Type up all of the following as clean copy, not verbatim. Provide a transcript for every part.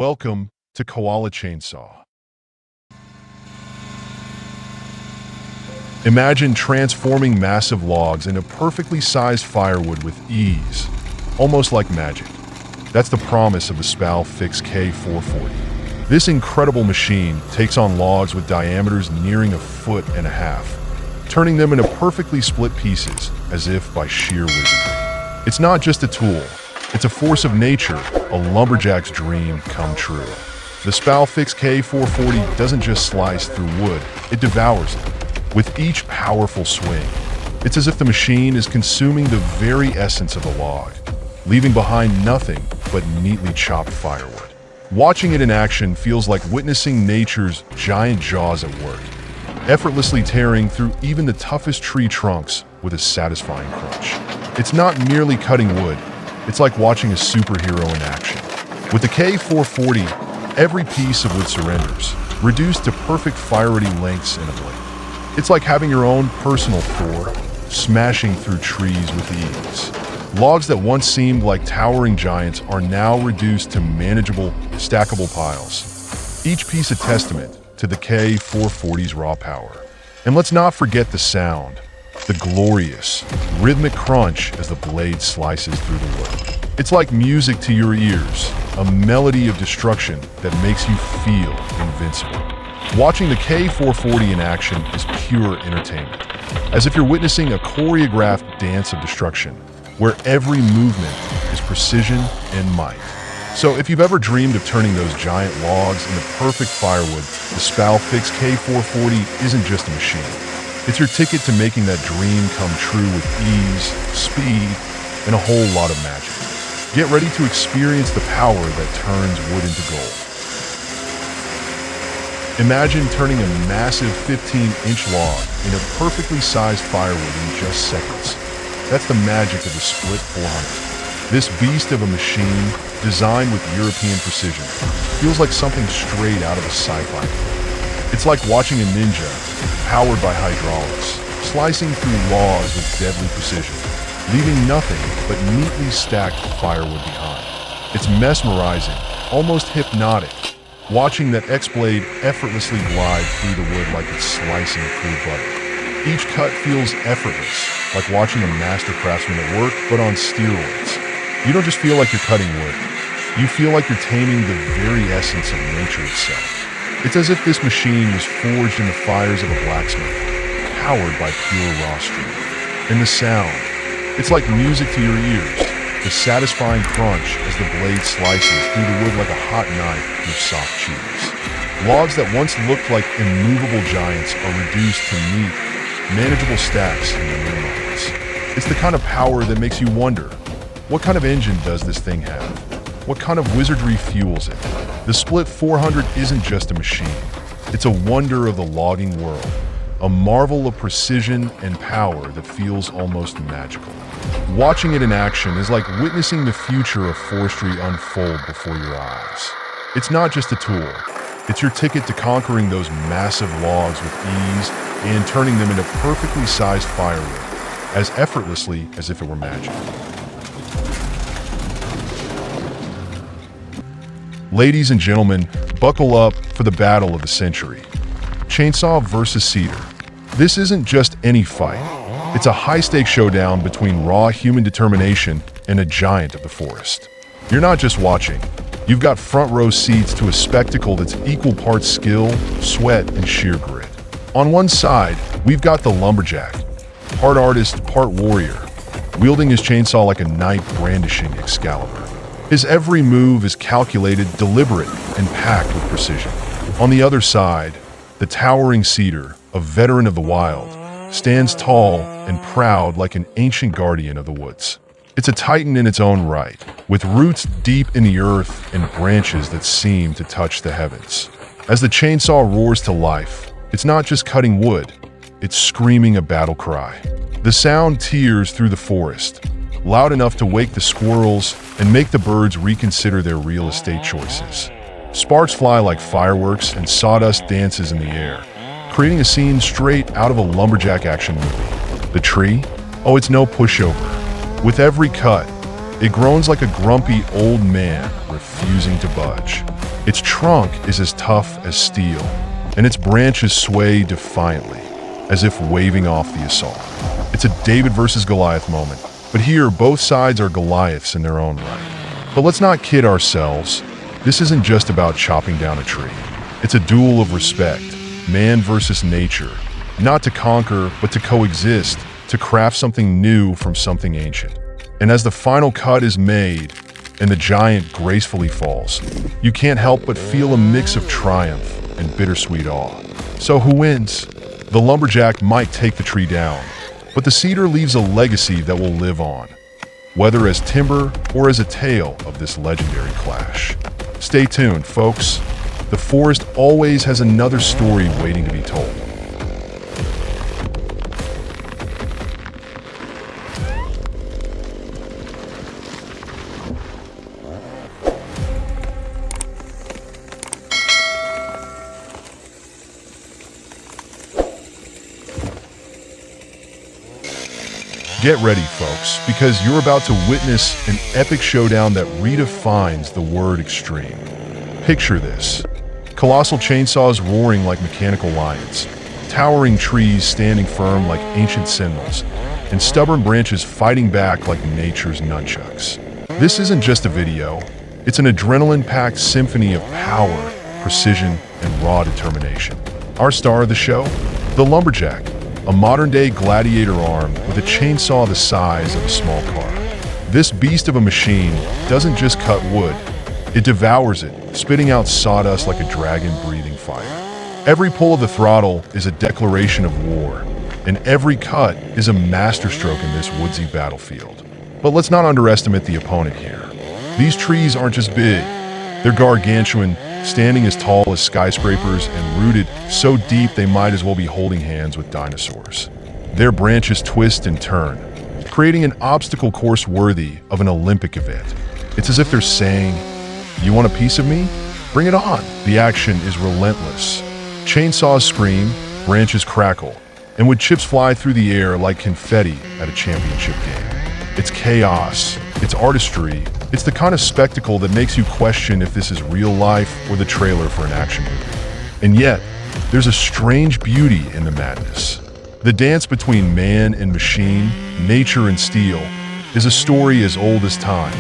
Welcome to Koala Chainsaw. Imagine transforming massive logs into perfectly sized firewood with ease, almost like magic. That's the promise of the Spal-Fix K440. This incredible machine takes on logs with diameters nearing 1.5 feet, turning them into perfectly split pieces as if by sheer wizardry. It's not just a tool, it's a force of nature, a lumberjack's dream come true. The Spal-Fix K440 doesn't just slice through wood, it devours it. With each powerful swing, it's as if the machine is consuming the very essence of the log, leaving behind nothing but neatly chopped firewood. Watching it in action feels like witnessing nature's giant jaws at work, effortlessly tearing through even the toughest tree trunks with a satisfying crunch. It's not merely cutting wood, it's like watching a superhero in action. With the K440, every piece of wood surrenders, reduced to perfect firewoody lengths in a blade. It's like having your own personal Thor, smashing through trees with ease. Logs that once seemed like towering giants are now reduced to manageable, stackable piles. Each piece a testament to the K440's raw power. And let's not forget the sound, the glorious, rhythmic crunch as the blade slices through the wood. It's like music to your ears, a melody of destruction that makes you feel invincible. Watching the K440 in action is pure entertainment, as if you're witnessing a choreographed dance of destruction, where every movement is precision and might. So if you've ever dreamed of turning those giant logs into perfect firewood, the Spal-Fix K440 isn't just a machine. It's your ticket to making that dream come true with ease, speed, and a whole lot of magic. Get ready to experience the power that turns wood into gold. Imagine turning a massive 15-inch log into perfectly sized firewood in just seconds. That's the magic of the Split 400. This beast of a machine, designed with European precision, feels like something straight out of a sci-fi movie. It's like watching a ninja, powered by hydraulics, slicing through logs with deadly precision, leaving nothing but neatly stacked firewood behind. It's mesmerizing, almost hypnotic, watching that X-blade effortlessly glide through the wood like it's slicing through butter. Each cut feels effortless, like watching a master craftsman at work, but on steroids. You don't just feel like you're cutting wood, you feel like you're taming the very essence of nature itself. It's as if this machine was forged in the fires of a blacksmith, powered by pure raw steel. And the sound, it's like music to your ears. The satisfying crunch as the blade slices through the wood like a hot knife through soft cheese. Logs that once looked like immovable giants are reduced to neat, manageable stacks in mere moments. It's the kind of power that makes you wonder, what kind of engine does this thing have? What kind of wizardry fuels it? The Split 400 isn't just a machine. It's a wonder of the logging world, a marvel of precision and power that feels almost magical. Watching it in action is like witnessing the future of forestry unfold before your eyes. It's not just a tool, it's your ticket to conquering those massive logs with ease and turning them into perfectly sized firewood, as effortlessly as if it were magic. Ladies and gentlemen, buckle up for the battle of the century. Chainsaw versus cedar. This isn't just any fight. It's a high-stakes showdown between raw human determination and a giant of the forest. You're not just watching. You've got front-row seats to a spectacle that's equal parts skill, sweat, and sheer grit. On one side, we've got the lumberjack, part artist, part warrior, wielding his chainsaw like a knight brandishing Excalibur. His every move is calculated, deliberate, and packed with precision. On the other side, the towering cedar, a veteran of the wild, stands tall and proud like an ancient guardian of the woods. It's a titan in its own right, with roots deep in the earth and branches that seem to touch the heavens. As the chainsaw roars to life, it's not just cutting wood, it's screaming a battle cry. The sound tears through the forest, loud enough to wake the squirrels and make the birds reconsider their real estate choices. Sparks fly like fireworks and sawdust dances in the air, creating a scene straight out of a lumberjack action movie. The tree? Oh, it's no pushover. With every cut, It groans like a grumpy old man refusing to budge. Its trunk is as tough as steel, and its branches sway defiantly, as if waving off the assault. It's a David versus Goliath moment, but here both sides are Goliaths in their own right. But let's not kid ourselves. This isn't just about chopping down a tree. It's a duel of respect, man versus nature, not to conquer, but to coexist, to craft something new from something ancient. And as the final cut is made, and the giant gracefully falls, you can't help but feel a mix of triumph and bittersweet awe. So who wins? The lumberjack might take the tree down, but the cedar leaves a legacy that will live on, whether as timber or as a tale of this legendary clash. Stay tuned, folks. The forest always has another story waiting to be told. Get ready, folks, because you're about to witness an epic showdown that redefines the word extreme. Picture this. Colossal chainsaws roaring like mechanical lions, towering trees standing firm like ancient sentinels, and stubborn branches fighting back like nature's nunchucks. This isn't just a video, it's an adrenaline-packed symphony of power, precision, and raw determination. Our star of the show? The lumberjack. A modern-day gladiator armed with a chainsaw the size of a small car. This beast of a machine doesn't just cut wood, it devours it, spitting out sawdust like a dragon breathing fire. Every pull of the throttle is a declaration of war, and every cut is a masterstroke in this woodsy battlefield. But let's not underestimate the opponent here. These trees aren't just big, they're gargantuan, standing as tall as skyscrapers and rooted so deep they might as well be holding hands with dinosaurs. Their branches twist and turn, creating an obstacle course worthy of an Olympic event. It's as if they're saying, "You want a piece of me? Bring it on." The action is relentless. Chainsaws scream, branches crackle, and wood chips fly through the air like confetti at a championship game. It's chaos, it's artistry, it's the kind of spectacle that makes you question if this is real life or the trailer for an action movie. And yet, there's a strange beauty in the madness. The dance between man and machine, nature and steel, is a story as old as time,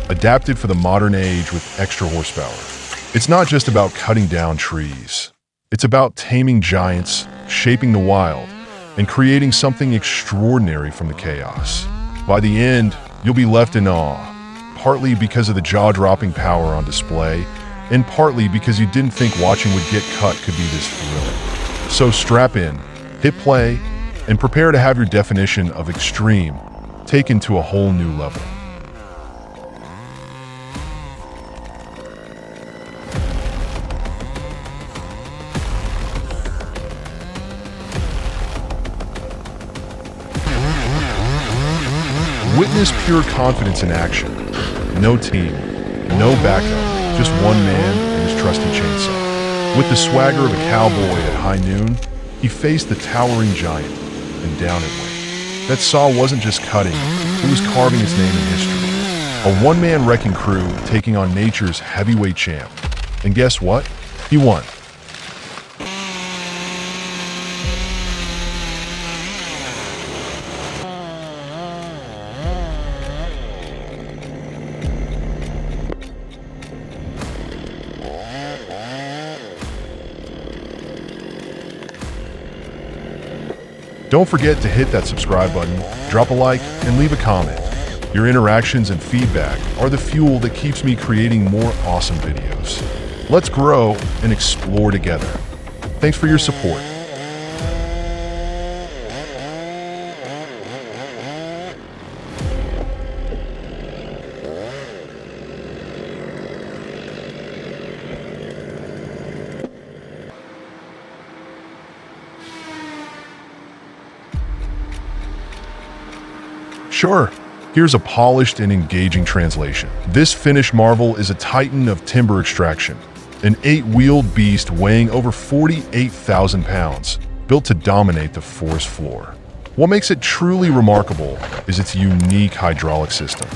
adapted for the modern age with extra horsepower. It's not just about cutting down trees. It's about taming giants, shaping the wild, and creating something extraordinary from the chaos. By the end, you'll be left in awe, partly because of the jaw-dropping power on display, and partly because you didn't think watching wood get cut could be this thrilling. So strap in, hit play, and prepare to have your definition of extreme taken to a whole new level. Witness pure confidence in action. No team, no backup, just one man and his trusty chainsaw. With the swagger of a cowboy at high noon, he faced the towering giant, and down it went. That saw wasn't just cutting, it was carving its name in history. A one-man wrecking crew taking on nature's heavyweight champ. And guess what? He won. Don't forget to hit that subscribe button, drop a like, and leave a comment. Your interactions and feedback are the fuel that keeps me creating more awesome videos. Let's grow and explore together. Thanks for your support. Sure, here's a polished and engaging translation. This finished marvel is a titan of timber extraction, an 8-wheeled beast weighing over 48,000 pounds, built to dominate the forest floor. What makes it truly remarkable is its unique hydraulic system.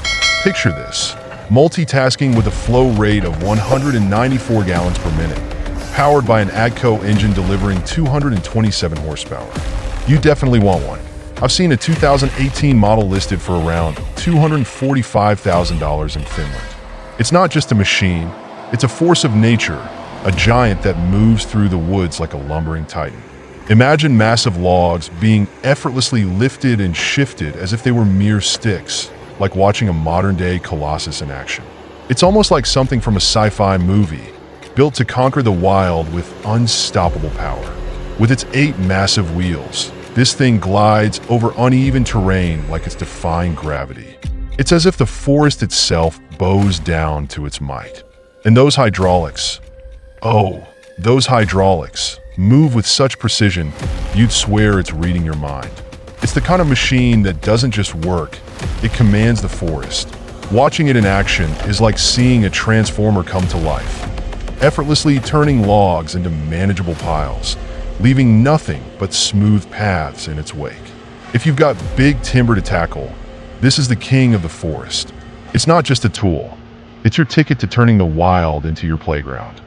Picture this: multitasking with a flow rate of 194 gallons per minute, powered by an AGCO engine delivering 227 horsepower. You definitely want one. I've seen a 2018 model listed for around $245,000 in Finland. It's not just a machine, it's a force of nature, a giant that moves through the woods like a lumbering titan. Imagine massive logs being effortlessly lifted and shifted as if they were mere sticks, like watching a modern-day colossus in action. It's almost like something from a sci-fi movie, built to conquer the wild with unstoppable power. With its 8 massive wheels, this thing glides over uneven terrain like it's defying gravity. It's as if the forest itself bows down to its might. And those hydraulics, move with such precision, you'd swear it's reading your mind. It's the kind of machine that doesn't just work, it commands the forest. Watching it in action is like seeing a transformer come to life, effortlessly turning logs into manageable piles, leaving nothing but smooth paths in its wake. If you've got big timber to tackle, this is the king of the forest. It's not just a tool, it's your ticket to turning the wild into your playground.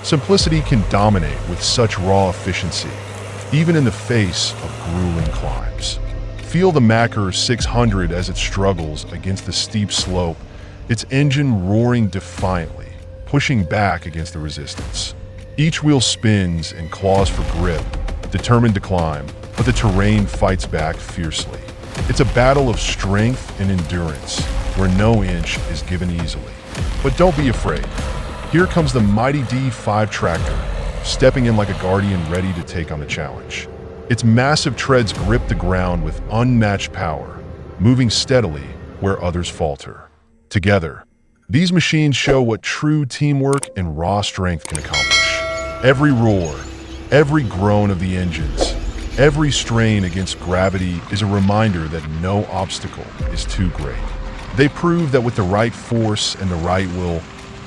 Simplicity can dominate with such raw efficiency, even in the face of grueling climbs. Feel the Macker 600 as it struggles against the steep slope, its engine roaring defiantly, pushing back against the resistance. Each wheel spins and claws for grip, determined to climb, but the terrain fights back fiercely. It's a battle of strength and endurance, where no inch is given easily. But don't be afraid. Here comes the mighty D5 tractor, stepping in like a guardian ready to take on the challenge. Its massive treads grip the ground with unmatched power, moving steadily where others falter. Together, these machines show what true teamwork and raw strength can accomplish. Every roar, every groan of the engines, every strain against gravity is a reminder that no obstacle is too great. They prove that with the right force and the right will,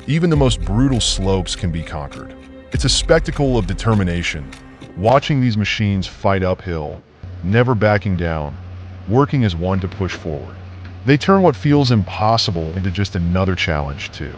even the most brutal slopes can be conquered. It's a spectacle of determination, watching these machines fight uphill, never backing down, working as one to push forward. They turn what feels impossible into just another challenge, too.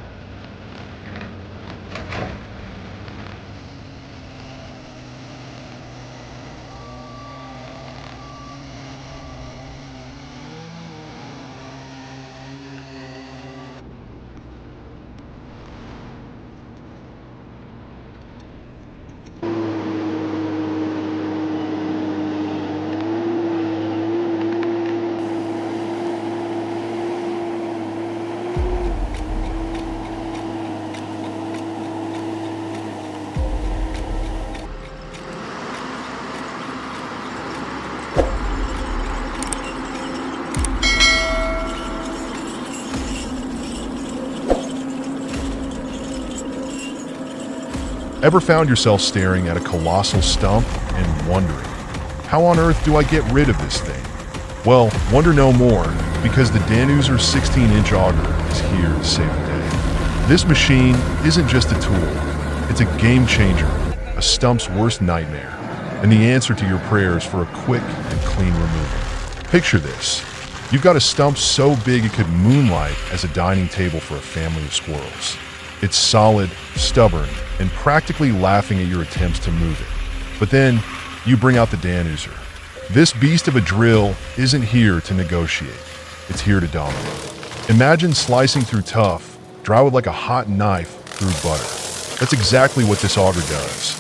Ever found yourself staring at a colossal stump and wondering, how on earth do I get rid of this thing? Well, wonder no more, because the Danuser 16-inch auger is here to save the day. This machine isn't just a tool, it's a game changer, a stump's worst nightmare, and the answer to your prayers for a quick and clean removal. Picture this. You've got a stump so big it could moonlight as a dining table for a family of squirrels. It's solid, stubborn, and practically laughing at your attempts to move it. But then, you bring out the Danuser. This beast of a drill isn't here to negotiate. It's here to dominate. Imagine slicing through tough, dry wood like a hot knife through butter. That's exactly what this auger does,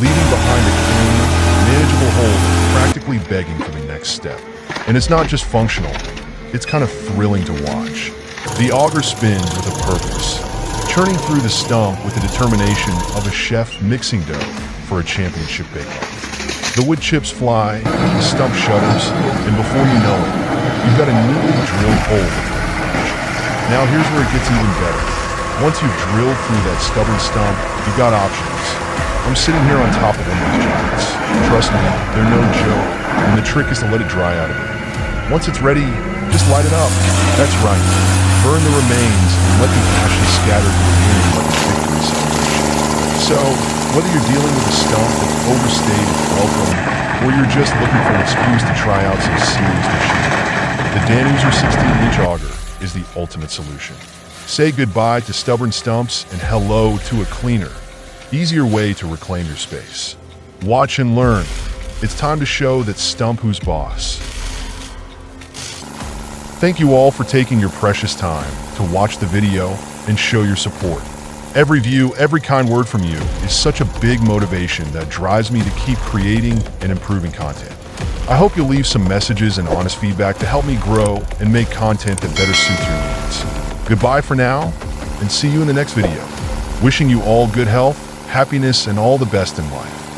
leaving behind a clean, manageable hole, practically begging for the next step. And it's not just functional, it's kind of thrilling to watch. The auger spins with a purpose, churning through the stump with the determination of a chef mixing dough for a championship bake-off. The wood chips fly, the stump shudders, and before you know it, you've got a neatly drilled hole. Now here's where it gets even better. Once you've drilled through that stubborn stump, you've got options. I'm sitting here on top of one of these giants. Trust me, they're no joke, and the trick is to let it dry out a bit. Once it's ready, just light it up. That's right. Burn the remains and let the ashes scatter to the wind like a victory celebration. So, whether you're dealing with a stump that's overstayed its welcome, or you're just looking for an excuse to try out some serious machinery, the Danuser 16-inch auger is the ultimate solution. Say goodbye to stubborn stumps and hello to a cleaner, easier way to reclaim your space. Watch and learn. It's time to show that stump who's boss. Thank you all for taking your precious time to watch the video and show your support. Every view, every kind word from you is such a big motivation that drives me to keep creating and improving content. I hope you'll leave some messages and honest feedback to help me grow and make content that better suits your needs. Goodbye for now, and see you in the next video. Wishing you all good health, happiness, and all the best in life.